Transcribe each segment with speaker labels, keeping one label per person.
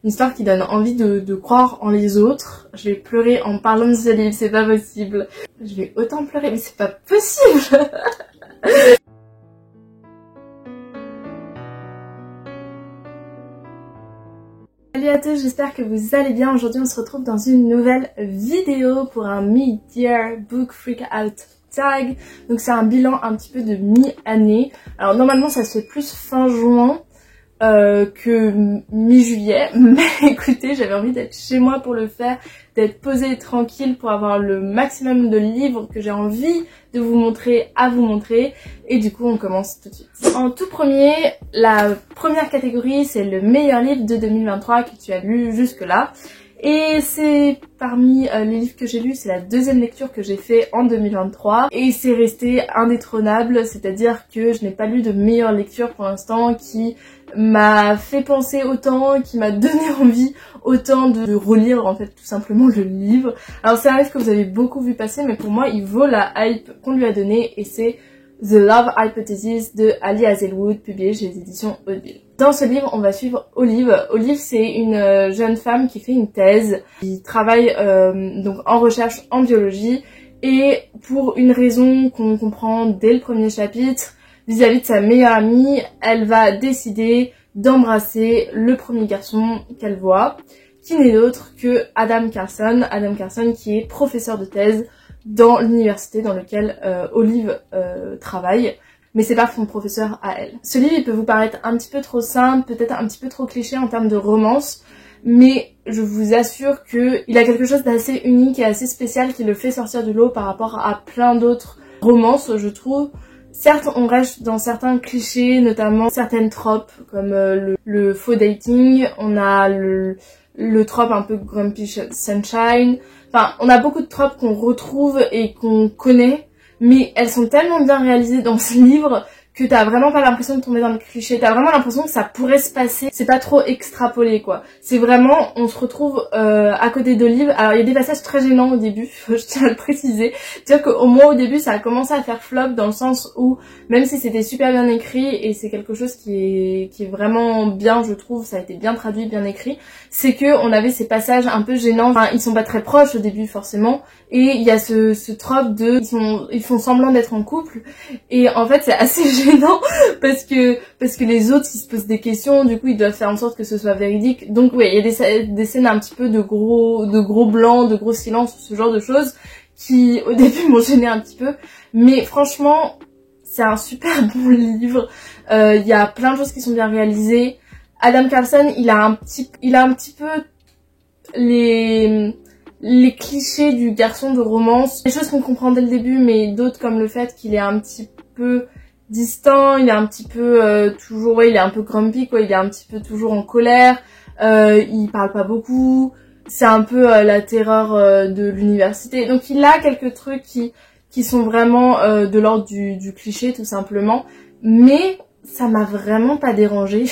Speaker 1: une histoire qui donne envie de croire en les autres. Je vais pleurer en parlant de ce livre, c'est pas possible. Je vais autant pleurer, mais c'est pas possible. Salut à tous, j'espère que vous allez bien. Aujourd'hui on se retrouve dans une nouvelle vidéo pour un Mid-Year Book Freak Out Tag. Donc c'est un bilan un petit peu de mi-année. Alors normalement ça se fait plus fin juin que mi-juillet, mais écoutez, j'avais envie d'être chez moi pour le faire, d'être posée et tranquille pour avoir le maximum de livres que j'ai envie de vous montrer à vous montrer, et du coup on commence tout de suite. En tout premier, la première catégorie c'est le meilleur livre de 2023 que tu as lu jusque là. Et c'est parmi les livres que j'ai lus, c'est la deuxième lecture que j'ai fait en 2023 et c'est resté indétrônable, c'est-à-dire que je n'ai pas lu de meilleure lecture pour l'instant qui m'a fait penser autant, qui m'a donné envie autant de relire en fait tout simplement le livre. Alors c'est un livre que vous avez beaucoup vu passer, mais pour moi il vaut la hype qu'on lui a donnée, et c'est The Love Hypothesis de Ali Hazelwood, publié chez les éditions Hauteville. Dans ce livre, on va suivre Olive. Olive, c'est une jeune femme qui fait une thèse, qui travaille donc en recherche en biologie, et pour une raison qu'on comprend dès le premier chapitre, vis-à-vis de sa meilleure amie, elle va décider d'embrasser le premier garçon qu'elle voit, qui n'est d'autre que Adam Carson. Adam Carson qui est professeur de thèse dans l'université dans laquelle Olive travaille, mais c'est pas son professeur à elle. Ce livre il peut vous paraître un petit peu trop simple, peut-être un petit peu trop cliché en termes de romance, mais je vous assure qu'il a quelque chose d'assez unique et assez spécial qui le fait sortir du lot par rapport à plein d'autres romances, je trouve. Certes, on reste dans certains clichés, notamment certaines tropes, comme le faux dating, on a le trope un peu Grumpy Sunshine. Enfin, on a beaucoup de tropes qu'on retrouve et qu'on connaît, mais elles sont tellement bien réalisées dans ce livre que t'as vraiment pas l'impression de tomber dans le cliché, t'as vraiment l'impression que ça pourrait se passer, c'est pas trop extrapolé quoi. C'est vraiment, on se retrouve à côté d'Olive. Alors il y a des passages très gênants au début, je tiens à le préciser, dire qu'au moins au début ça a commencé à faire flop dans le sens où, même si c'était super bien écrit et c'est quelque chose qui est vraiment bien, je trouve, ça a été bien traduit, bien écrit, c'est que on avait ces passages un peu gênants, enfin ils sont pas très proches au début forcément, et il y a ce trope de, ils font semblant d'être en couple, et en fait c'est assez gênant parce que les autres ils se posent des questions, du coup ils doivent faire en sorte que ce soit véridique. Donc oui, il y a des scènes un petit peu de gros blancs, de gros silences, ce genre de choses qui au début m'ont gêné un petit peu, mais franchement c'est un super bon livre. Il y a plein de choses qui sont bien réalisées. Adam Carson il a un petit peu les clichés du garçon de romance, des choses qu'on comprend dès le début, mais d'autres comme le fait qu'il est un petit peu distant, il est un petit peu toujours, ouais, il est un peu grumpy quoi, il est un petit peu toujours en colère, il parle pas beaucoup, c'est un peu la terreur de l'université. Donc il a quelques trucs qui sont vraiment de l'ordre du cliché tout simplement, mais ça m'a vraiment pas dérangée.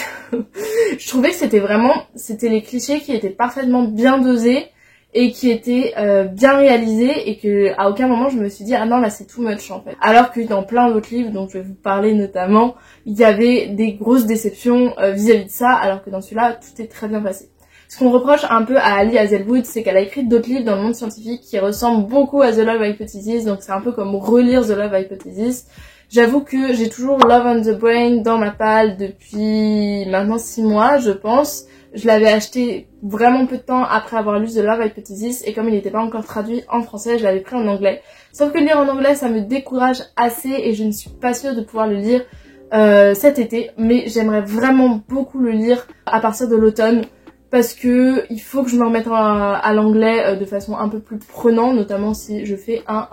Speaker 1: Je trouvais que c'était les clichés qui étaient parfaitement bien dosés et qui était bien réalisé, et que à aucun moment je me suis dit ah non là c'est too much en fait. Alors que dans plein d'autres livres dont je vais vous parler notamment, il y avait des grosses déceptions vis-à-vis de ça, alors que dans celui-là tout est très bien passé. Ce qu'on reproche un peu à Ali Hazelwood, c'est qu'elle a écrit d'autres livres dans le monde scientifique qui ressemblent beaucoup à The Love Hypothesis, donc c'est un peu comme relire The Love Hypothesis. J'avoue que j'ai toujours Love on the Brain dans ma palle depuis maintenant 6 mois je pense. Je l'avais acheté vraiment peu de temps après avoir lu The Love Hypothesis, et comme il n'était pas encore traduit en français, je l'avais pris en anglais. Sauf que lire en anglais, ça me décourage assez et je ne suis pas sûre de pouvoir le lire cet été. Mais j'aimerais vraiment beaucoup le lire à partir de l'automne, parce que il faut que je me remette à l'anglais de façon un peu plus prenante, notamment si je fais un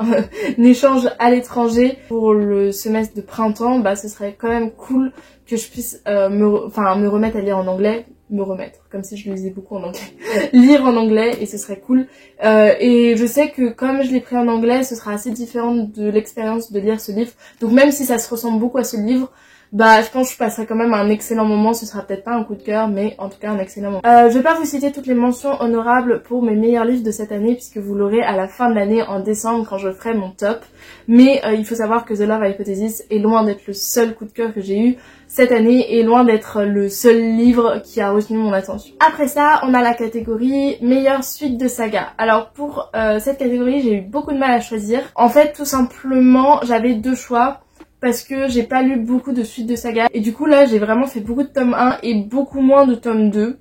Speaker 1: échange à l'étranger pour le semestre de printemps. Bah ce serait quand même cool que je puisse me remettre à lire en anglais. Me remettre, comme si je lisais beaucoup en anglais. Lire en anglais, et ce serait cool. Et je sais que comme je l'ai pris en anglais, ce sera assez différent de l'expérience de lire ce livre. Donc même si ça se ressemble beaucoup à ce livre, bah je pense que je passerai quand même un excellent moment. Ce sera peut-être pas un coup de cœur, mais en tout cas un excellent moment. Je vais pas vous citer toutes les mentions honorables pour mes meilleurs livres de cette année, puisque vous l'aurez à la fin de l'année en décembre quand je ferai mon top. Mais il faut savoir que The Love Hypothesis est loin d'être le seul coup de cœur que j'ai eu cette année et loin d'être le seul livre qui a retenu mon attention. Après ça, on a la catégorie meilleure suite de saga. Alors pour cette catégorie, j'ai eu beaucoup de mal à choisir. En fait, tout simplement, j'avais deux choix parce que j'ai pas lu beaucoup de suites de saga. Et du coup, là, j'ai vraiment fait beaucoup de tome 1 et beaucoup moins de tome 2.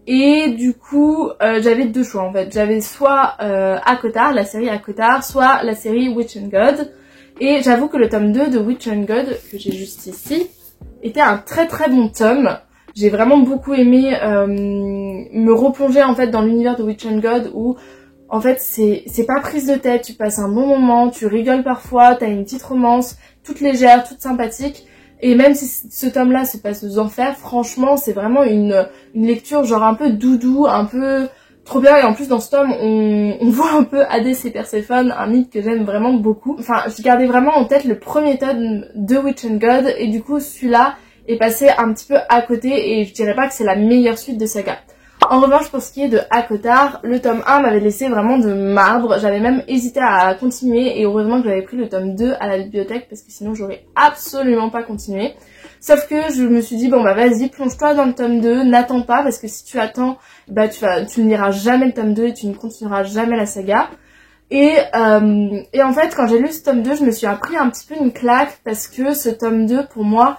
Speaker 1: Et du coup, j'avais deux choix en fait. J'avais soit ACOTAR, la série ACOTAR, soit la série Witch and God. Et j'avoue que le tome 2 de Witch and God, que j'ai juste ici, était un très très bon tome. J'ai vraiment beaucoup aimé me replonger en fait dans l'univers de Witch and God où en fait c'est pas prise de tête, tu passes un bon moment, tu rigoles parfois, t'as une petite romance toute légère, toute sympathique. Et même si ce tome-là se passe aux enfers, franchement c'est vraiment une lecture genre un peu doudou, un peu trop bien. Et en plus dans ce tome on voit un peu Hadès et Perséphone, un mythe que j'aime vraiment beaucoup. Enfin je gardais vraiment en tête le premier tome de Witch and God et du coup celui-là est passé un petit peu à côté et je dirais pas que c'est la meilleure suite de saga. En revanche pour ce qui est de ACOTAR, le tome 1 m'avait laissé vraiment de marbre, j'avais même hésité à continuer et heureusement que j'avais pris le tome 2 à la bibliothèque parce que sinon j'aurais absolument pas continué. Sauf que je me suis dit bon bah vas-y plonge-toi dans le tome 2, n'attends pas parce que si tu attends bah tu ne liras jamais le tome 2 et tu ne continueras jamais la saga. Et en fait quand j'ai lu ce tome 2 je me suis appris un petit peu une claque parce que ce tome 2 pour moi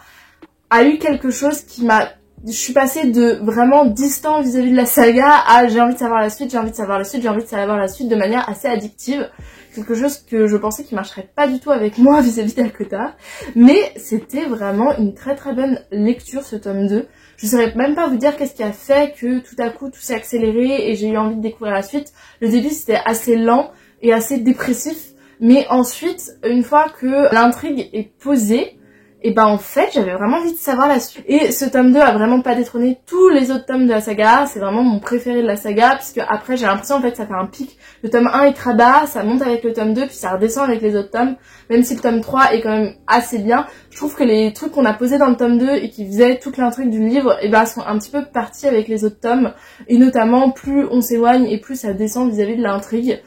Speaker 1: a eu quelque chose qui m'a... Je suis passée de vraiment distant vis-à-vis de la saga à j'ai envie de savoir la suite, j'ai envie de savoir la suite, j'ai envie de savoir la suite de manière assez addictive. Quelque chose que je pensais qui marcherait pas du tout avec moi vis-à-vis d'ACOTAR. Mais c'était vraiment une très très bonne lecture ce tome 2. Je saurais même pas vous dire qu'est-ce qui a fait que tout à coup tout s'est accéléré et j'ai eu envie de découvrir la suite. Le début c'était assez lent et assez dépressif. Mais ensuite, une fois que l'intrigue est posée, et ben en fait j'avais vraiment envie de savoir la suite. Et ce tome 2 a vraiment pas détrôné tous les autres tomes de la saga, c'est vraiment mon préféré de la saga puisque après j'ai l'impression en fait ça fait un pic. Le tome 1 est très bas, ça monte avec le tome 2 puis ça redescend avec les autres tomes, même si le tome 3 est quand même assez bien. Je trouve que les trucs qu'on a posés dans le tome 2 et qui faisaient toute l'intrigue du livre et ben sont un petit peu partis avec les autres tomes et notamment plus on s'éloigne et plus ça descend vis-à-vis de l'intrigue.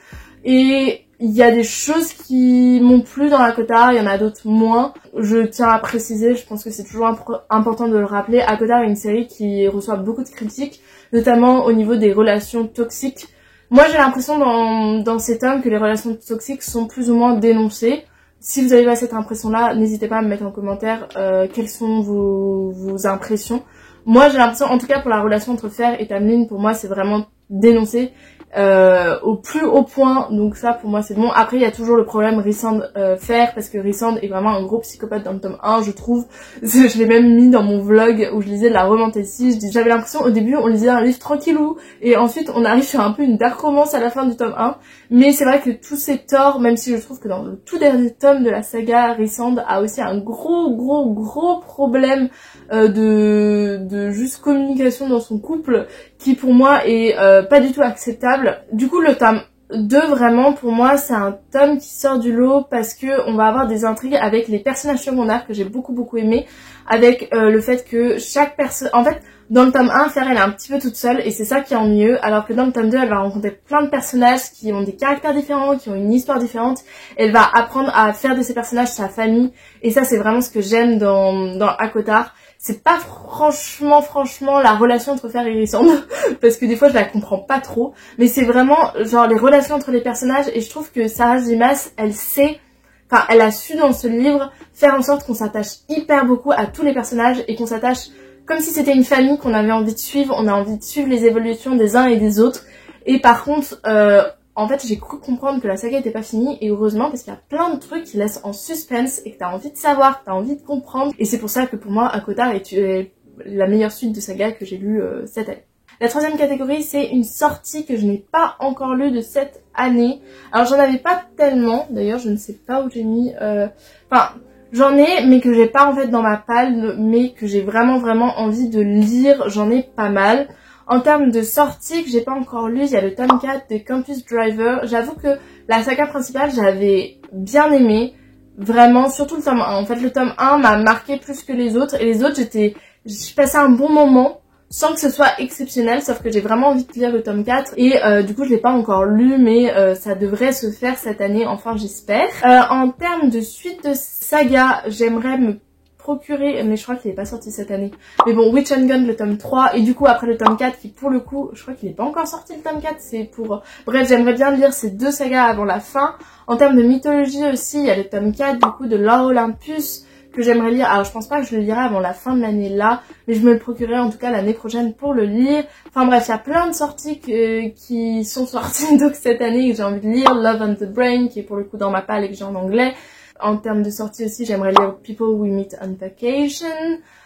Speaker 1: Et il y a des choses qui m'ont plu dans ACOTAR, il y en a d'autres moins. Je tiens à préciser, je pense que c'est toujours important de le rappeler, ACOTAR est une série qui reçoit beaucoup de critiques, notamment au niveau des relations toxiques. Moi j'ai l'impression dans ces tomes que les relations toxiques sont plus ou moins dénoncées. Si vous avez pas cette impression-là, n'hésitez pas à me mettre en commentaire quelles sont vos impressions. Moi j'ai l'impression, en tout cas pour la relation entre Fer et Tamlin, pour moi c'est vraiment dénoncé. Au plus haut point, donc ça pour moi c'est bon. Après il y a toujours le problème Rhysand Fer parce que Rhysand est vraiment un gros psychopathe dans le tome 1 je trouve. Je l'ai même mis dans mon vlog où je lisais de la romantasy. J'avais l'impression au début on lisait un livre tranquillou et ensuite on arrive sur un peu une dark romance à la fin du tome 1. Mais c'est vrai que tous ces torts, même si je trouve que dans le tout dernier tome de la saga, Rhysand a aussi un gros problème de juste communication dans son couple qui pour moi est pas du tout acceptable. Du coup le tome 2 vraiment pour moi c'est un tome qui sort du lot parce que on va avoir des intrigues avec les personnages secondaires que j'ai beaucoup aimé, avec le fait que chaque personne... En fait dans le tome 1 Fer elle est un petit peu toute seule et c'est ça qui est ennuyeux, alors que dans le tome 2 elle va rencontrer plein de personnages qui ont des caractères différents, qui ont une histoire différente. Elle va apprendre à faire de ces personnages sa famille et ça c'est vraiment ce que j'aime dans ACOTAR. C'est pas franchement la relation entre Fer et Rhysand parce que des fois je la comprends pas trop, mais c'est vraiment genre les relations entre les personnages et je trouve que Sarah J. Maas elle a su dans ce livre faire en sorte qu'on s'attache hyper beaucoup à tous les personnages et qu'on s'attache comme si c'était une famille qu'on avait envie de suivre. On a envie de suivre les évolutions des uns et des autres. Et par contre en fait j'ai cru comprendre que la saga était pas finie et heureusement parce qu'il y a plein de trucs qui laissent en suspense et que t'as envie de savoir, que t'as envie de comprendre et c'est pour ça que pour moi ACOTAR est la meilleure suite de saga que j'ai lue cette année. La troisième catégorie c'est une sortie que je n'ai pas encore lue de cette année. Alors j'en avais pas tellement, d'ailleurs je ne sais pas où j'ai mis, j'en ai mais que j'ai pas en fait dans ma palme mais que j'ai vraiment envie de lire, j'en ai pas mal. En termes de sorties que j'ai pas encore lu, il y a le tome 4 de Campus Driver. J'avoue que la saga principale, j'avais bien aimé. Vraiment, surtout le tome 1. En fait, le tome 1 m'a marqué plus que les autres. Et les autres, j'ai passé un bon moment sans que ce soit exceptionnel. Sauf que j'ai vraiment envie de lire le tome 4. Et du coup, je l'ai pas encore lu, mais ça devrait se faire cette année, enfin j'espère. En termes de suite de saga, j'aimerais me procurer, mais je crois qu'il est pas sorti cette année. Mais bon, Witch and Gun, le tome 3, et du coup après le tome 4, qui pour le coup, je crois qu'il est pas encore sorti le tome 4, c'est pour... Bref, j'aimerais bien lire ces deux sagas avant la fin. En termes de mythologie aussi, il y a le tome 4, du coup, de Lore Olympus, que j'aimerais lire. Alors je pense pas que je le lirai avant la fin de l'année là, mais je me le procurerai en tout cas l'année prochaine pour le lire. Enfin bref, il y a plein de sorties qui sont sorties donc cette année que j'ai envie de lire. Love and the Brain, qui est pour le coup dans ma palle et que j'ai en anglais. En termes de sortie aussi, j'aimerais lire People We Meet on Vacation.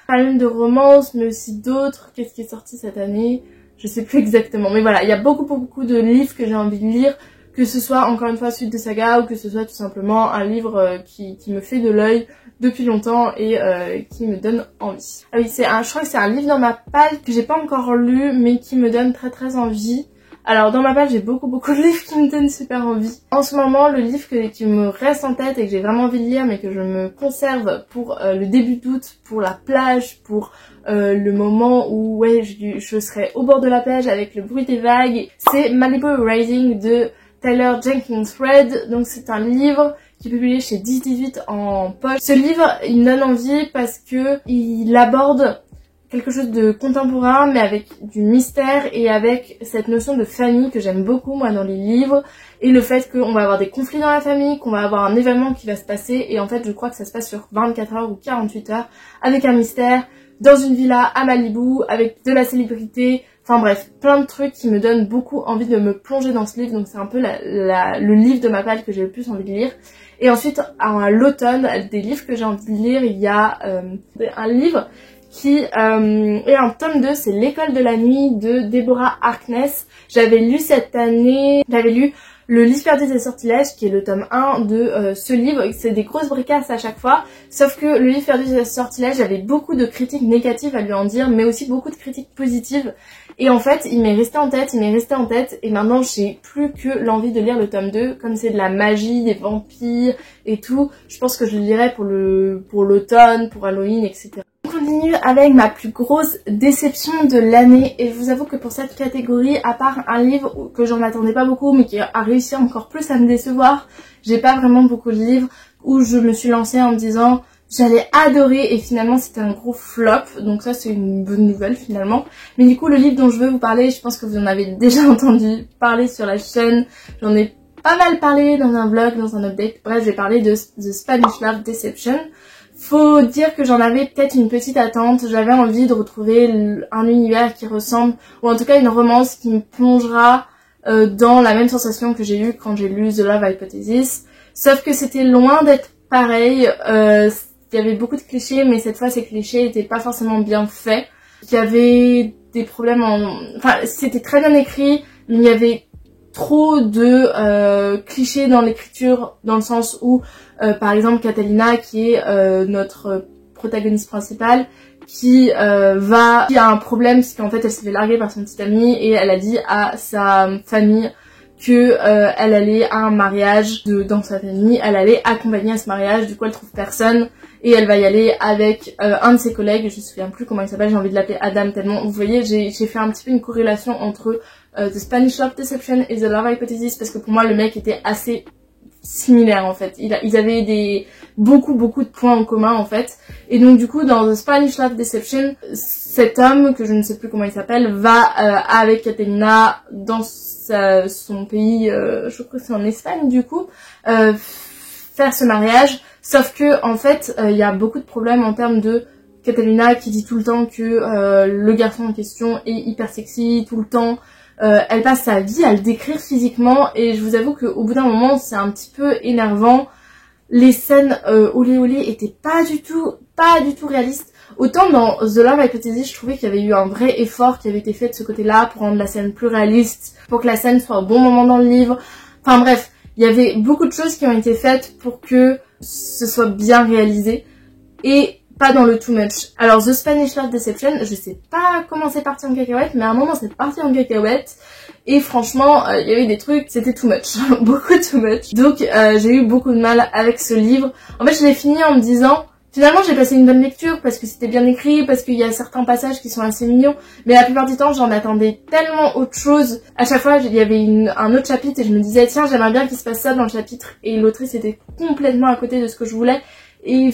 Speaker 1: Pas mal de romances, mais aussi d'autres. Qu'est-ce qui est sorti cette année? Je sais plus exactement. Mais voilà, il y a beaucoup de livres que j'ai envie de lire. Que ce soit encore une fois suite de saga ou que ce soit tout simplement un livre qui me fait de l'œil depuis longtemps et qui me donne envie. Ah oui, je crois que c'est un livre dans ma palle que j'ai pas encore lu mais qui me donne très envie. Alors dans ma page j'ai beaucoup de livres qui me donnent super envie. En ce moment le livre qui me reste en tête et que j'ai vraiment envie de lire mais que je me conserve pour le début d'août, pour la plage, pour le moment où ouais je serai au bord de la plage avec le bruit des vagues, c'est Malibu Rising de Taylor Jenkins Reid. Donc c'est un livre qui est publié chez 10-18 en poche. Ce livre il me donne envie parce que il aborde quelque chose de contemporain mais avec du mystère et avec cette notion de famille que j'aime beaucoup moi dans les livres et le fait qu'on va avoir des conflits dans la famille, qu'on va avoir un événement qui va se passer et en fait je crois que ça se passe sur 24 heures ou 48 heures avec un mystère dans une villa à Malibu avec de la célébrité, enfin bref plein de trucs qui me donnent beaucoup envie de me plonger dans ce livre donc c'est un peu le livre de ma palle que j'ai le plus envie de lire. Et ensuite à l'automne des livres que j'ai envie de lire il y a un livre qui est un tome 2, c'est L'école de la nuit de Deborah Harkness. J'avais lu cette année, j'avais lu Le livre perdu des sortilèges qui est le tome 1 de ce livre. C'est des grosses bricasses à chaque fois, sauf que le livre perdu des sortilèges, j'avais beaucoup de critiques négatives à lui en dire, mais aussi beaucoup de critiques positives. Et en fait, il m'est resté en tête, et maintenant j'ai plus que l'envie de lire le tome 2, comme c'est de la magie, des vampires et tout, je pense que je le lirai pour l'automne, pour Halloween, etc. On continue avec ma plus grosse déception de l'année et je vous avoue que pour cette catégorie, à part un livre que j'en attendais pas beaucoup mais qui a réussi encore plus à me décevoir, j'ai pas vraiment beaucoup de livres où je me suis lancée en me disant j'allais adorer et finalement c'était un gros flop, donc ça c'est une bonne nouvelle finalement. Mais du coup le livre dont je veux vous parler, je pense que vous en avez déjà entendu parler sur la chaîne, j'en ai pas mal parlé dans un vlog, dans un update, bref je vais parler de The Spanish Love Deception. Faut dire que j'en avais peut-être une petite attente, j'avais envie de retrouver un univers qui ressemble, ou en tout cas une romance qui me plongera dans la même sensation que j'ai eue quand j'ai lu The Love Hypothesis, sauf que c'était loin d'être pareil, il y avait beaucoup de clichés, mais cette fois ces clichés étaient pas forcément bien faits, il y avait des problèmes enfin c'était très bien écrit, mais il y avait trop de clichés dans l'écriture, dans le sens où par exemple Catalina qui est notre protagoniste principale qui a un problème parce qu'en fait elle s'est fait larguer par son petit ami et elle a dit à sa famille que elle allait à un mariage dans sa famille, elle allait accompagner à ce mariage, du coup elle trouve personne et elle va y aller avec un de ses collègues, je me souviens plus comment il s'appelle, j'ai envie de l'appeler Adam tellement, vous voyez j'ai fait un petit peu une corrélation entre The Spanish Love Deception et The Love Hypothesis parce que pour moi le mec était assez similaire en fait, ils avaient beaucoup de points en commun en fait, et donc du coup dans The Spanish Love Deception cet homme que je ne sais plus comment il s'appelle va avec Catalina dans son pays, je crois que c'est en Espagne du coup, faire ce mariage, sauf que en fait il y a beaucoup de problèmes en termes de Catalina qui dit tout le temps que le garçon en question est hyper sexy tout le temps. Elle passe sa vie à le décrire physiquement et je vous avoue qu'au bout d'un moment c'est un petit peu énervant. Les scènes olé olé étaient pas du tout réalistes. Autant dans The Love Hypothesis je trouvais qu'il y avait eu un vrai effort qui avait été fait de ce côté-là pour rendre la scène plus réaliste, pour que la scène soit au bon moment dans le livre. Enfin bref, il y avait beaucoup de choses qui ont été faites pour que ce soit bien réalisé et pas dans le too much. Alors The Spanish Love Deception, je sais pas comment c'est parti en cacahuète, mais à un moment c'est parti en cacahuète et franchement il y avait des trucs, c'était too much, beaucoup too much. Donc j'ai eu beaucoup de mal avec ce livre. En fait je l'ai fini en me disant finalement j'ai passé une bonne lecture parce que c'était bien écrit, parce qu'il y a certains passages qui sont assez mignons, mais la plupart du temps j'en attendais tellement autre chose. À chaque fois il y avait un autre chapitre et je me disais tiens j'aimerais bien qu'il se passe ça dans le chapitre, et l'autrice était complètement à côté de ce que je voulais. Et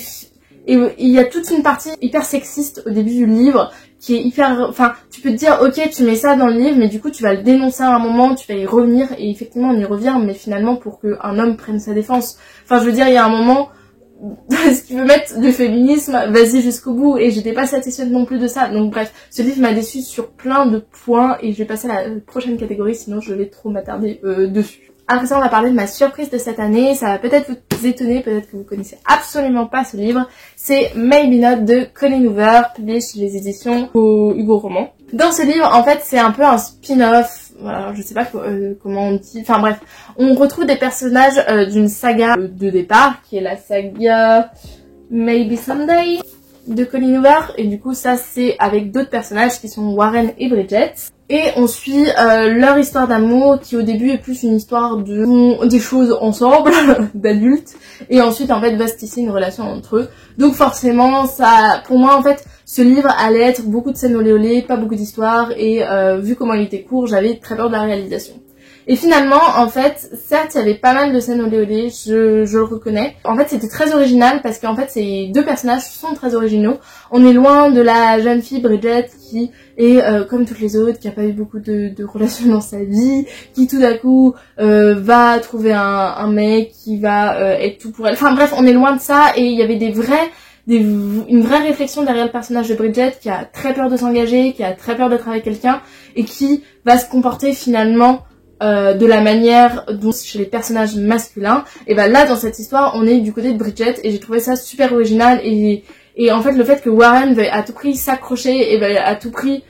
Speaker 1: il y a toute une partie hyper sexiste au début du livre qui est hyper... Enfin, tu peux te dire, ok, tu mets ça dans le livre, mais du coup, tu vas le dénoncer à un moment, tu vas y revenir, et effectivement, on y revient, mais finalement, pour qu'un homme prenne sa défense. Enfin, je veux dire, il y a un moment, si tu veux mettre du féminisme, vas-y jusqu'au bout, et j'étais pas satisfaite non plus de ça. Donc bref, ce livre m'a déçue sur plein de points, et je vais passer à la prochaine catégorie, sinon je vais trop m'attarder dessus. Après ça, on va parler de ma surprise de cette année. Ça va peut-être vous étonner, peut-être que vous connaissez absolument pas ce livre. C'est Maybe Not de Colleen Hoover, publié chez les éditions Hugo Roman. Dans ce livre, en fait, c'est un peu un spin-off. Alors, je sais pas comment on dit. Enfin bref, on retrouve des personnages d'une saga de départ, qui est la saga Maybe Someday de Colleen Hoover. Et du coup, ça, c'est avec d'autres personnages qui sont Warren et Bridget. Et on suit leur histoire d'amour qui au début est plus une histoire de des choses ensemble, d'adultes, et ensuite en fait va se tisser une relation entre eux. Donc forcément ça, pour moi en fait, ce livre allait être beaucoup de scènes olé olé, pas beaucoup d'histoire, et vu comment il était court, j'avais très peur de la réalisation. Et finalement, en fait, certes, il y avait pas mal de scènes olé olé, je le reconnais. En fait, c'était très original parce qu'en fait, ces deux personnages sont très originaux. On est loin de la jeune fille Bridget qui est comme toutes les autres, qui a pas eu beaucoup de relations dans sa vie, qui tout d'un coup va trouver un mec qui va être tout pour elle. Enfin bref, on est loin de ça, et il y avait une vraie réflexion derrière le personnage de Bridget qui a très peur de s'engager, qui a très peur d'être avec quelqu'un, et qui va se comporter finalement de la manière dont chez les personnages masculins. Et ben là dans cette histoire on est du côté de Bridget, et j'ai trouvé ça super original, et en fait le fait que Warren veuille à tout prix s'accrocher et veuille à tout prix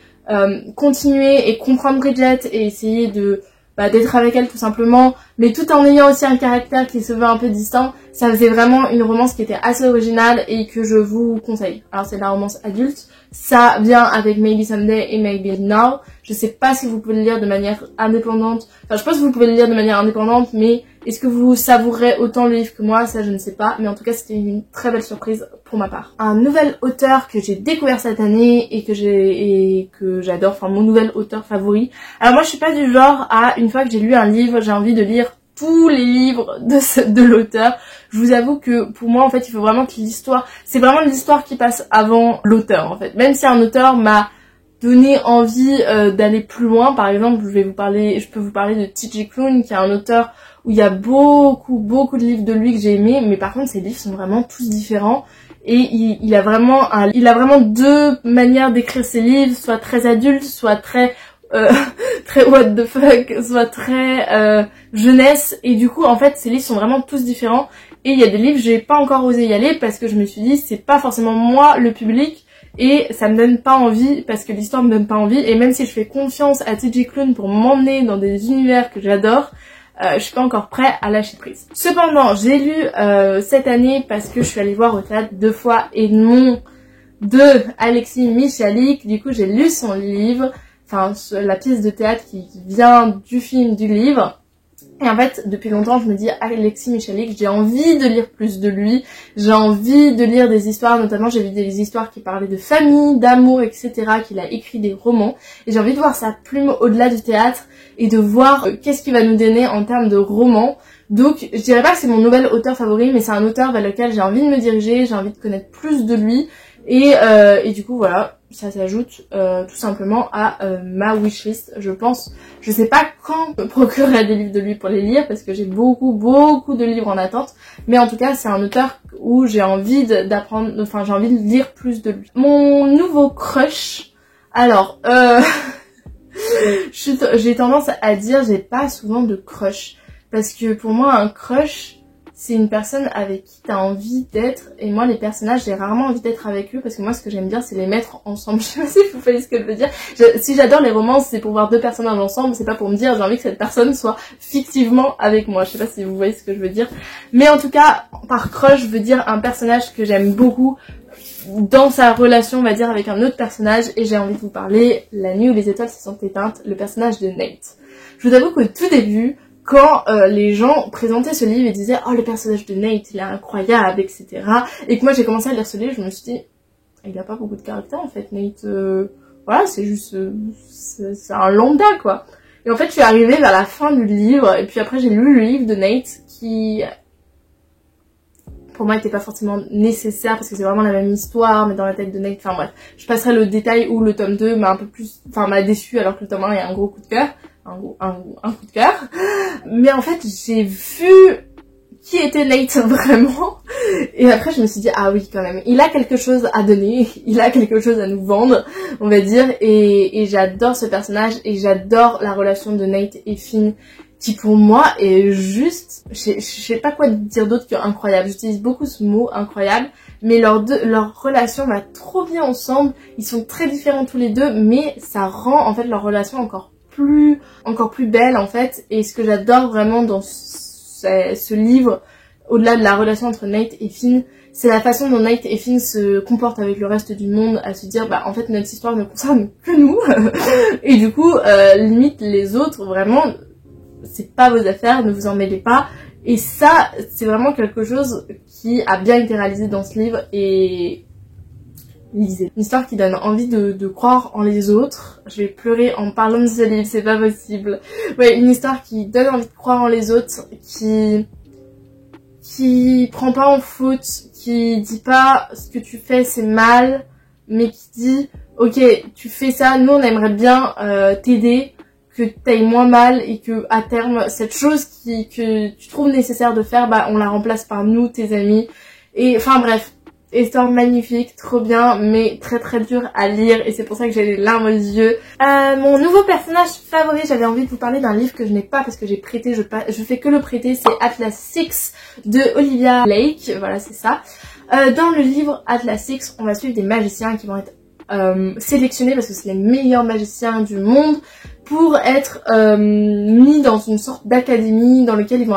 Speaker 1: continuer et comprendre Bridget et essayer d'être avec elle tout simplement, mais tout en ayant aussi un caractère qui se veut un peu distant, ça faisait vraiment une romance qui était assez originale et que je vous conseille. Alors c'est de la romance adulte, ça vient avec Maybe Someday et Maybe Now. Je sais pas si vous pouvez le lire de manière indépendante, enfin je pense que vous pouvez le lire de manière indépendante, mais est-ce que vous savourez autant le livre que moi, ça je ne sais pas, mais en tout cas c'était une très belle surprise pour ma part. Un nouvel auteur que j'ai découvert cette année et que j'adore, enfin mon nouvel auteur favori. Alors moi je suis pas du genre à, une fois que j'ai lu un livre, j'ai envie de lire tous les livres de l'auteur. Je vous avoue que pour moi en fait il faut vraiment que l'histoire, c'est vraiment l'histoire qui passe avant l'auteur en fait. Même si un auteur m'a donné envie d'aller plus loin, par exemple je peux vous parler de T.J. Klune qui est un auteur où il y a beaucoup de livres de lui que j'ai aimé, mais par contre ces livres sont vraiment tous différents, et il a vraiment deux manières d'écrire ses livres, soit très adulte, soit très très what the fuck, soit très jeunesse, et du coup en fait ces livres sont vraiment tous différents, et il y a des livres j'ai pas encore osé y aller parce que je me suis dit c'est pas forcément moi le public, et ça me donne pas envie parce que l'histoire me donne pas envie, et même si je fais confiance à T.J. Klune pour m'emmener dans des univers que j'adore, je suis pas encore prêt à lâcher prise. Cependant, j'ai lu cette année parce que je suis allée voir au théâtre 2 fois Edmond de Alexis Michalik. Du coup, j'ai lu son livre, enfin la pièce de théâtre qui vient du film, du livre. Et en fait, depuis longtemps, je me dis, Alexis Michalik, j'ai envie de lire plus de lui, j'ai envie de lire des histoires, notamment j'ai vu des histoires qui parlaient de famille, d'amour, etc., qu'il a écrit des romans, et j'ai envie de voir sa plume au-delà du théâtre, et de voir qu'est-ce qu'il va nous donner en termes de romans. Donc, je dirais pas que c'est mon nouvel auteur favori, mais c'est un auteur vers lequel j'ai envie de me diriger, j'ai envie de connaître plus de lui, et du coup, voilà, ça s'ajoute tout simplement à ma wishlist, je pense. Je sais pas quand me procurerai des livres de lui pour les lire, parce que j'ai beaucoup de livres en attente, mais en tout cas, c'est un auteur où j'ai envie d'apprendre, enfin, j'ai envie de lire plus de lui. Mon nouveau crush, alors, j'ai tendance à dire j'ai pas souvent de crush, parce que pour moi un crush c'est une personne avec qui t'as envie d'être, et moi les personnages j'ai rarement envie d'être avec eux, parce que moi ce que j'aime bien c'est les mettre ensemble. Je sais pas si vous voyez ce que je veux dire. Si j'adore les romances, c'est pour voir deux personnages ensemble, c'est pas pour me dire j'ai envie que cette personne soit fictivement avec moi. Je sais pas si vous voyez ce que je veux dire, mais en tout cas par crush je veux dire un personnage que j'aime beaucoup dans sa relation, on va dire, avec un autre personnage, et j'ai envie de vous parler La nuit où les étoiles se sont éteintes, le personnage de Nate. Je vous avoue qu'au tout début, quand les gens présentaient ce livre et disaient « Oh, le personnage de Nate, il est incroyable, etc. » et que moi j'ai commencé à lire ce livre, je me suis dit « Il a pas beaucoup de caractère en fait, Nate, voilà, c'est juste... c'est un lambda, quoi. » Et en fait, je suis arrivée vers la fin du livre, et puis après j'ai lu le livre de Nate, qui... pour moi, n'était pas forcément nécessaire, parce que c'est vraiment la même histoire, mais dans la tête de Nate, enfin bref. Je passerai le détail où le tome 2 m'a un peu plus... enfin, m'a déçu, alors que le tome 1 est un gros coup de cœur. Un coup de cœur. Mais en fait, j'ai vu qui était Nate vraiment. Et après, je me suis dit, ah oui, quand même, il a quelque chose à donner, il a quelque chose à nous vendre, on va dire. Et j'adore ce personnage, et j'adore la relation de Nate et Finn, qui pour moi est juste... je sais pas quoi dire d'autre que incroyable. J'utilise beaucoup ce mot, incroyable. Mais leur relation va trop bien ensemble. Ils sont très différents tous les deux, mais ça rend en fait leur relation encore plus belle en fait. Et ce que j'adore vraiment dans ce livre, au-delà de la relation entre Nate et Finn, c'est la façon dont Nate et Finn se comportent avec le reste du monde, à se dire bah en fait notre histoire ne concerne que nous et du coup limite les autres vraiment c'est pas vos affaires, ne vous en mêlez pas. Et ça c'est vraiment quelque chose qui a bien été réalisé dans ce livre. Et lisez. Une histoire qui donne envie de croire en les autres. Je vais pleurer en parlant de ce livre, c'est pas possible. Ouais, une histoire qui donne envie de croire en les autres, qui prend pas en faute, qui dit pas ce que tu fais c'est mal, mais qui dit ok tu fais ça, nous on aimerait bien t'aider, que t'ailles moins mal et que à terme cette chose que tu trouves nécessaire de faire, bah on la remplace par nous, tes amis. Et enfin bref. Histoire magnifique, trop bien, mais très très dur à lire, et c'est pour ça que j'ai les larmes aux yeux. Mon nouveau personnage favori, j'avais envie de vous parler d'un livre que je n'ai pas parce que j'ai prêté, je fais que le prêter, c'est Atlas Six de Olivia Lake, voilà c'est ça. Dans le livre Atlas Six, on va suivre des magiciens qui vont être sélectionnés parce que c'est les meilleurs magiciens du monde pour être mis dans une sorte d'académie dans lequel ils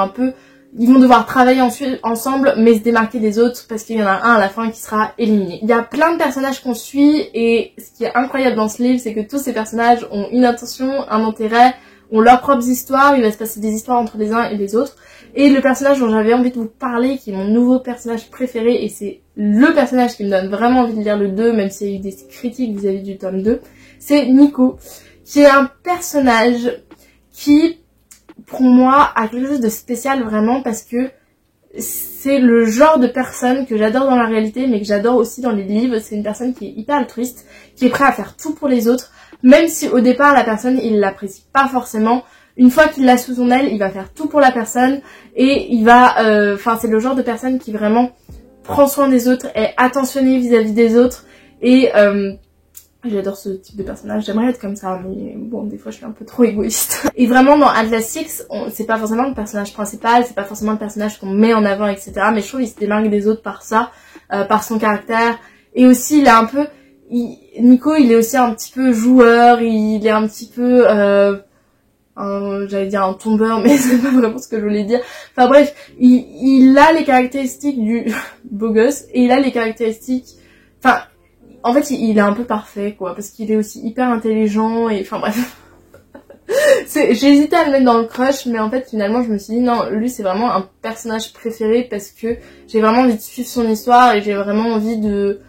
Speaker 1: vont devoir travailler ensemble mais se démarquer des autres parce qu'il y en a un à la fin qui sera éliminé. Il y a plein de personnages qu'on suit et ce qui est incroyable dans ce livre c'est que tous ces personnages ont une intention, un intérêt, ont leurs propres histoires, il va se passer des histoires entre les uns et les autres. Et le personnage dont j'avais envie de vous parler, qui est mon nouveau personnage préféré, et c'est le personnage qui me donne vraiment envie de lire le 2, même s'il y a eu des critiques vis-à-vis du tome 2, c'est Nico, qui est un personnage qui... pour moi, a quelque chose de spécial vraiment parce que c'est le genre de personne que j'adore dans la réalité mais que j'adore aussi dans les livres. C'est une personne qui est hyper altruiste, qui est prête à faire tout pour les autres, même si au départ la personne il l'apprécie pas forcément. Une fois qu'il l'a sous son aile, il va faire tout pour la personne et il va... enfin c'est le genre de personne qui vraiment prend soin des autres, est attentionné vis-à-vis des autres et... j'adore ce type de personnage, j'aimerais être comme ça, mais bon, des fois je suis un peu trop égoïste. Et vraiment dans Atlas Six, c'est pas forcément le personnage principal, c'est pas forcément le personnage qu'on met en avant, etc. Mais je trouve qu'il se démarque des autres par ça, par son caractère. Et aussi, il est un peu... Nico, il est aussi un petit peu joueur, il est un petit peu... j'allais dire un tombeur, mais c'est pas vraiment ce que je voulais dire. Enfin bref, il a les caractéristiques du beau gosse, et il a les caractéristiques... Enfin... en fait, il est un peu parfait, quoi, parce qu'il est aussi hyper intelligent, et enfin bref. J'ai hésité à le mettre dans le crush, mais en fait, finalement, je me suis dit, non, lui, c'est vraiment un personnage préféré, parce que j'ai vraiment envie de suivre son histoire, et j'ai vraiment envie de...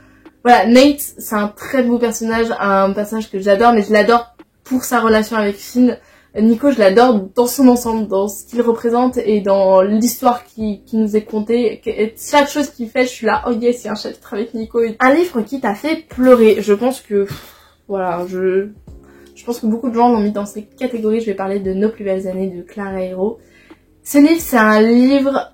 Speaker 1: Voilà, Nate, c'est un très beau personnage, un personnage que j'adore, mais je l'adore pour sa relation avec Finn. Nico, je l'adore dans son ensemble, dans ce qu'il représente et dans l'histoire qui nous est contée. Et chaque chose qu'il fait, je suis là, oh yes, il y a un chapitre avec Nico. Un livre qui t'a fait pleurer. Je pense que, voilà, je pense que beaucoup de gens l'ont mis dans ces catégories. Je vais parler de Nos plus belles années de Clara Hero. Ce livre, c'est un livre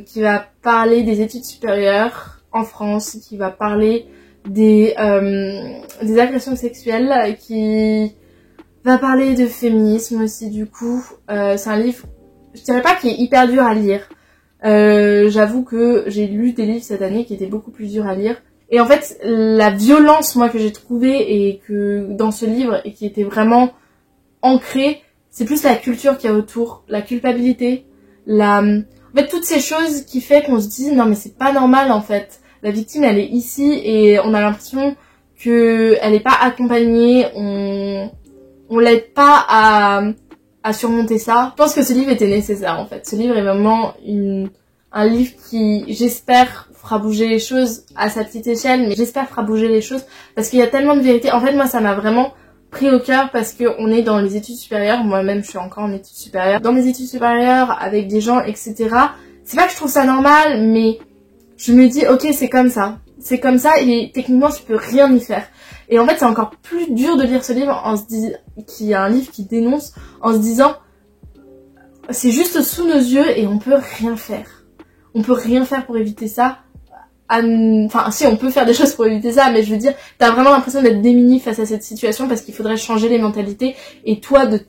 Speaker 1: qui va parler des études supérieures en France, qui va parler des agressions sexuelles, qui... va parler de féminisme aussi du coup. C'est un livre, je dirais pas qu'il est hyper dur à lire. J'avoue que j'ai lu des livres cette année qui étaient beaucoup plus durs à lire. Et en fait, la violence moi que j'ai trouvée et que dans ce livre et qui était vraiment ancrée, c'est plus la culture qu'il y a autour, la culpabilité, en fait toutes ces choses qui fait qu'on se dit non mais c'est pas normal en fait. la victime elle est ici et on a l'impression que elle est pas accompagnée, on l'aide pas à surmonter ça. Je pense que ce livre était nécessaire en fait. Ce livre est vraiment un livre qui, j'espère, fera bouger les choses à sa petite échelle, mais j'espère fera bouger les choses parce qu'il y a tellement de vérité. En fait, moi, ça m'a vraiment pris au cœur parce que on est dans les études supérieures. Moi-même, je suis encore en études supérieures. Dans mes études supérieures, avec des gens, etc. C'est pas que je trouve ça normal, mais je me dis, ok, c'est comme ça. C'est comme ça et techniquement, je peux rien y faire. Et en fait, c'est encore plus dur de lire ce livre en se disant, qui est un livre qui dénonce, en se disant, c'est juste sous nos yeux et on peut rien faire. On peut rien faire pour éviter ça. Enfin, si, on peut faire des choses pour éviter ça, mais je veux dire, t'as vraiment l'impression d'être démunie face à cette situation parce qu'il faudrait changer les mentalités et toi, de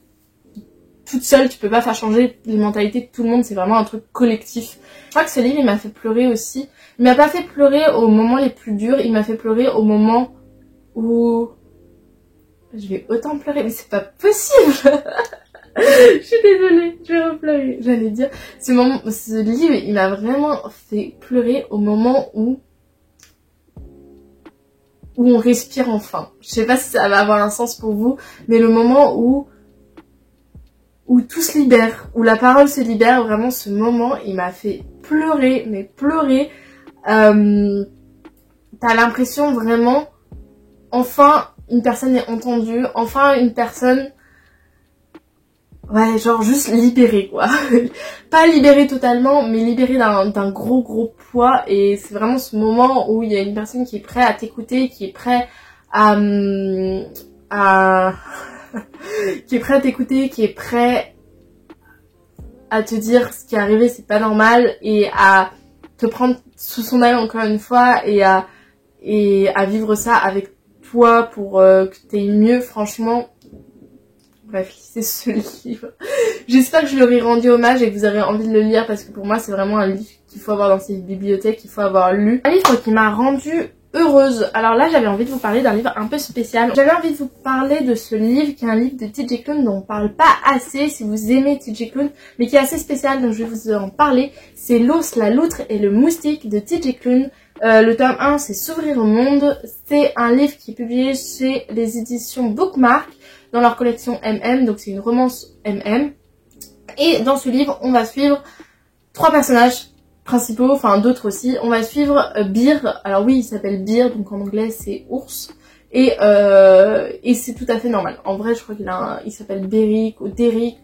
Speaker 1: toute seule, tu peux pas faire changer les mentalités de tout le monde, c'est vraiment un truc collectif. Je crois que ce livre, il m'a fait pleurer aussi. Il m'a pas fait pleurer aux moments les plus durs, il m'a fait pleurer au moment où... Je vais autant pleurer, mais c'est pas possible. Je suis désolée, je vais repleurer. J'allais dire, ce livre, il m'a vraiment fait pleurer au moment où on respire enfin. Je sais pas si ça va avoir un sens pour vous, mais le moment où tout se libère, où la parole se libère, vraiment ce moment, il m'a fait pleurer, mais pleurer. T'as l'impression vraiment, enfin, une personne est entendue, enfin une personne... Ouais, genre juste libérée quoi. Pas libérée totalement, mais libérée d'un gros poids. Et c'est vraiment ce moment où il y a une personne qui est prête à t'écouter, qui est prête à qui est prêt à t'écouter, qui est prêt à te dire ce qui est arrivé c'est pas normal et à te prendre sous son aile encore une fois et à vivre ça avec toi pour que t'aies mieux. Franchement, bref, c'est ce livre. J'espère que je lui aurai rendu hommage et que vous aurez envie de le lire parce que pour moi c'est vraiment un livre qu'il faut avoir dans ses bibliothèques, qu'il faut avoir lu. Un livre qui m'a rendue heureuse. Alors là j'avais envie de vous parler d'un livre un peu spécial. J'avais envie de vous parler de ce livre qui est un livre de TJ Klune dont on parle pas assez si vous aimez TJ Klune, mais qui est assez spécial donc je vais vous en parler. C'est L'Ours, la Loutre et le Moustique de TJ Klune. Le tome 1 c'est S'ouvrir au monde. C'est un livre qui est publié chez les éditions Bookmark dans leur collection MM, donc c'est une romance MM. Et dans ce livre on va suivre 3 personnages principaux, enfin d'autres aussi. On va suivre Beer, alors oui il s'appelle Beer, donc en anglais c'est ours, et c'est tout à fait normal. En vrai je crois il s'appelle Beric ou Derrick,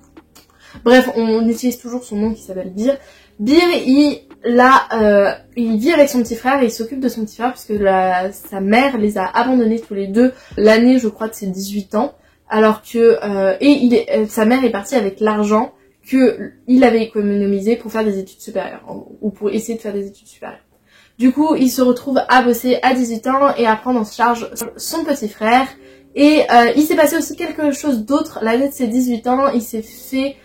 Speaker 1: bref on utilise toujours son nom qui s'appelle Beer. Beer il vit avec son petit frère et il s'occupe de son petit frère puisque sa mère les a abandonnés tous les deux l'année je crois de ses 18 ans, alors que sa mère est partie avec l'argent qu'il avait économisé pour faire des études supérieures, ou pour essayer de faire des études supérieures. Du coup, il se retrouve à bosser à 18 ans et à prendre en charge son petit frère. Et il s'est passé aussi quelque chose d'autre. L'année de ses 18 ans, il s'est fait...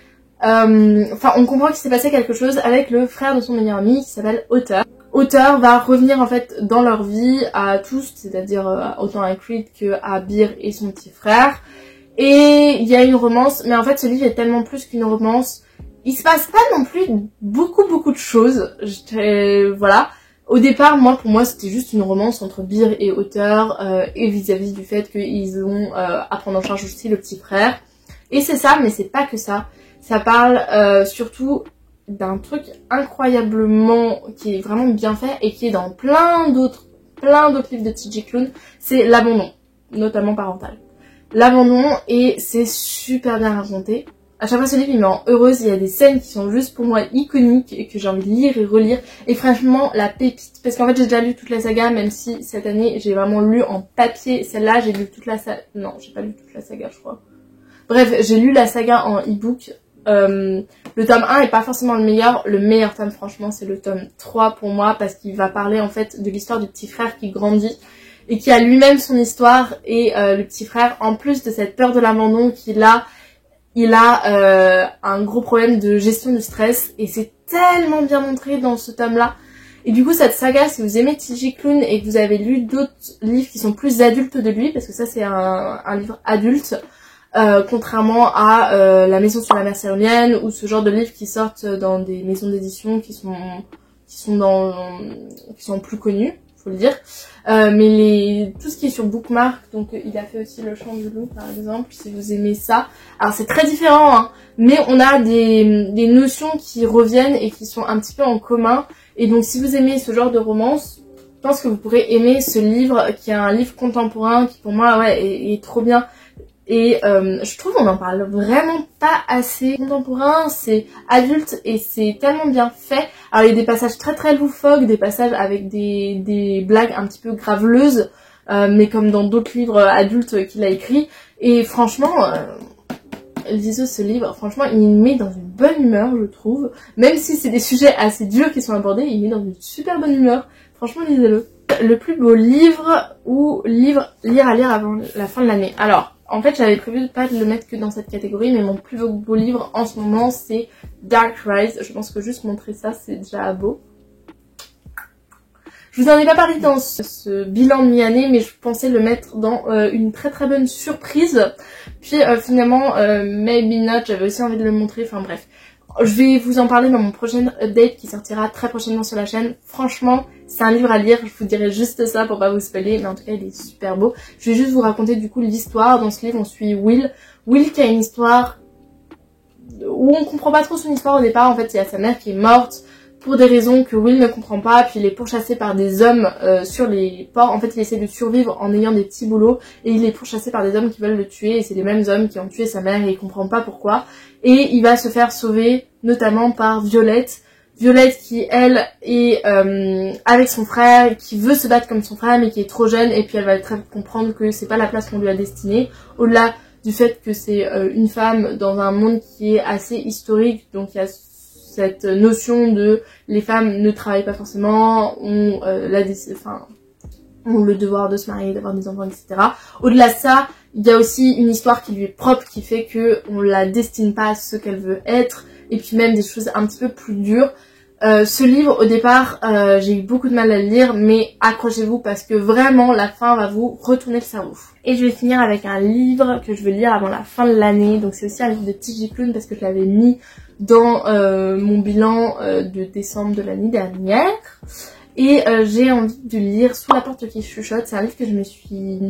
Speaker 1: on comprend qu'il s'est passé quelque chose avec le frère de son meilleur ami qui s'appelle Otter. Otter va revenir en fait dans leur vie à tous, c'est-à-dire autant à Creed qu'à Beer et son petit frère. Et il y a une romance, mais en fait ce livre est tellement plus qu'une romance. Il se passe pas non plus beaucoup de choses. Voilà. Au départ, pour moi c'était juste une romance entre Beer et Otter, et vis-à-vis du fait qu'ils ont à prendre en charge aussi le petit frère. Et c'est ça, mais c'est pas que ça. Ça parle surtout d'un truc incroyablement, qui est vraiment bien fait et qui est dans plein d'autres livres de TJ Klune, c'est l'abandon, notamment parental. L'abandon, et c'est super bien raconté. À chaque fois ce livre il me rend heureuse, il y a des scènes qui sont juste pour moi iconiques et que j'ai envie de lire et relire. Et franchement la pépite, parce qu'en fait j'ai déjà lu toute la saga, même si cette année j'ai vraiment lu en papier. Celle-là j'ai lu toute la saga, non j'ai pas lu toute la saga je crois. Bref, j'ai lu la saga en e-book. Le tome 1 est pas forcément le meilleur tome franchement c'est le tome 3 pour moi, parce qu'il va parler en fait de l'histoire du petit frère qui grandit et qui a lui-même son histoire. Et le petit frère, en plus de cette peur de l'abandon qu'il a, il a un gros problème de gestion du stress, et c'est tellement bien montré dans ce tome-là. Et du coup, cette saga, si vous aimez TJ Klune et que vous avez lu d'autres livres qui sont plus adultes de lui, parce que ça c'est un livre adulte, contrairement à La Maison sur la mer Céruléenne ou ce genre de livres qui sortent dans des maisons d'édition qui sont plus connus. faut le dire. Mais tout ce qui est sur Bookmark, donc il a fait aussi Le Chant du Loup par exemple, si vous aimez ça. Alors c'est très différent, hein, mais on a des notions qui reviennent et qui sont un petit peu en commun. Et donc si vous aimez ce genre de romance, je pense que vous pourrez aimer ce livre qui est un livre contemporain qui pour moi est trop bien. Et je trouve on en parle vraiment pas assez. Contemporain, c'est adulte et c'est tellement bien fait. Alors il y a des passages très très loufoques, des passages avec des blagues un petit peu graveleuses, mais comme dans d'autres livres adultes qu'il a écrits. Et franchement, lisez ce livre, franchement il met dans une bonne humeur je trouve. Même si c'est des sujets assez durs qui sont abordés, il met dans une super bonne humeur. Franchement lisez-le. Le plus beau livre ou livre lire à lire avant la fin de l'année. Alors, en fait, j'avais prévu de pas le mettre que dans cette catégorie, mais mon plus beau livre en ce moment, c'est Dark Rise. Je pense que juste montrer ça, c'est déjà beau. Je vous en ai pas parlé dans ce bilan de mi-année, mais je pensais le mettre dans une très très bonne surprise. Puis finalement, maybe not, j'avais aussi envie de le montrer, enfin bref. Je vais vous en parler dans mon prochain update qui sortira très prochainement sur la chaîne. Franchement, c'est un livre à lire, je vous dirai juste ça pour pas vous spoiler, mais en tout cas il est super beau. Je vais juste vous raconter du coup l'histoire. Dans ce livre on suit Will. Will qui a une histoire où on comprend pas trop son histoire au départ. En fait il y a sa mère qui est morte pour des raisons que Will ne comprend pas, puis il est pourchassé par des hommes sur les ports. En fait il essaie de survivre en ayant des petits boulots et il est pourchassé par des hommes qui veulent le tuer et c'est les mêmes hommes qui ont tué sa mère et il comprend pas pourquoi. Et il va se faire sauver notamment par Violette. Violette qui elle est avec son frère, qui veut se battre comme son frère mais qui est trop jeune et puis elle va très vite comprendre que c'est pas la place qu'on lui a destinée. Au-delà du fait que c'est une femme dans un monde qui est assez historique, donc il y a cette notion de les femmes ne travaillent pas forcément, ont le devoir de se marier, d'avoir des enfants, etc. Au-delà de ça, il y a aussi une histoire qui lui est propre, qui fait que on la destine pas à ce qu'elle veut être, et puis même des choses un petit peu plus dures. Ce livre, au départ, j'ai eu beaucoup de mal à le lire, mais accrochez-vous parce que vraiment, la fin va vous retourner le cerveau. Et je vais finir avec un livre que je veux lire avant la fin de l'année, donc c'est aussi un livre de TJ Klune parce que je l'avais mis dans mon bilan de décembre de l'année dernière. Et j'ai envie de lire Sous la porte qui chuchote. C'est un livre que je me suis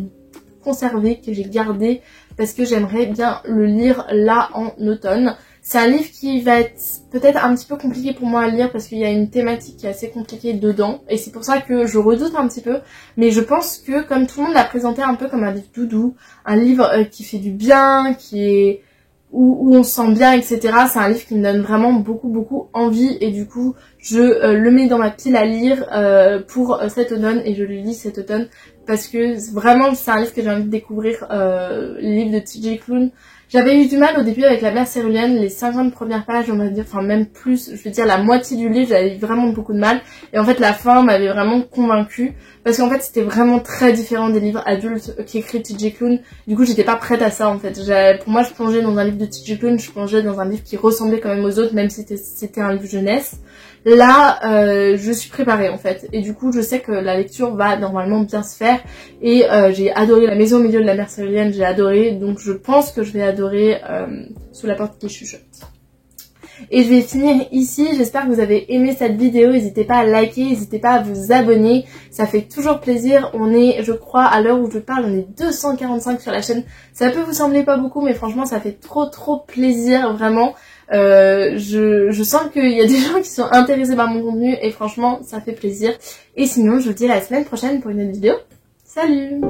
Speaker 1: conservé, que j'ai gardé parce que j'aimerais bien le lire là en automne. C'est un livre qui va être peut-être un petit peu compliqué pour moi à lire parce qu'il y a une thématique qui est assez compliquée dedans et c'est pour ça que je redoute un petit peu, mais je pense que comme tout le monde l'a présenté un peu comme un livre doudou, un livre qui fait du bien, qui est où on se sent bien, etc. C'est un livre qui me donne vraiment beaucoup envie et du coup je le mets dans ma pile à lire pour cet automne et je le lis cet automne parce que vraiment c'est un livre que j'ai envie de découvrir, les livres de TJ Klune. J'avais eu du mal au début avec La Mère Céruléenne, les 50 premières pages, on va dire, enfin même plus, je veux dire la moitié du livre, j'avais eu vraiment beaucoup de mal. Et en fait la fin m'avait vraiment convaincue, parce qu'en fait c'était vraiment très différent des livres adultes qu'écrit TJ Klune. Du coup j'étais pas prête à ça en fait. Pour moi je plongeais dans un livre de TJ Klune, je plongeais dans un livre qui ressemblait quand même aux autres, même si c'était un livre jeunesse. Là, je suis préparée en fait. Et du coup, je sais que la lecture va normalement bien se faire. Et j'ai adoré La Maison au milieu de la mer Céruléenne, j'ai adoré. Donc je pense que je vais adorer Sous la porte qui chuchote. Et je vais finir ici. J'espère que vous avez aimé cette vidéo. N'hésitez pas à liker, n'hésitez pas à vous abonner. Ça fait toujours plaisir. On est, je crois, à l'heure où je parle, on est 245 sur la chaîne. Ça peut vous sembler pas beaucoup, mais franchement, ça fait trop plaisir, vraiment. Je sens qu'il y a des gens qui sont intéressés par mon contenu et franchement ça fait plaisir. Et sinon je vous dis à la semaine prochaine pour une autre vidéo. Salut!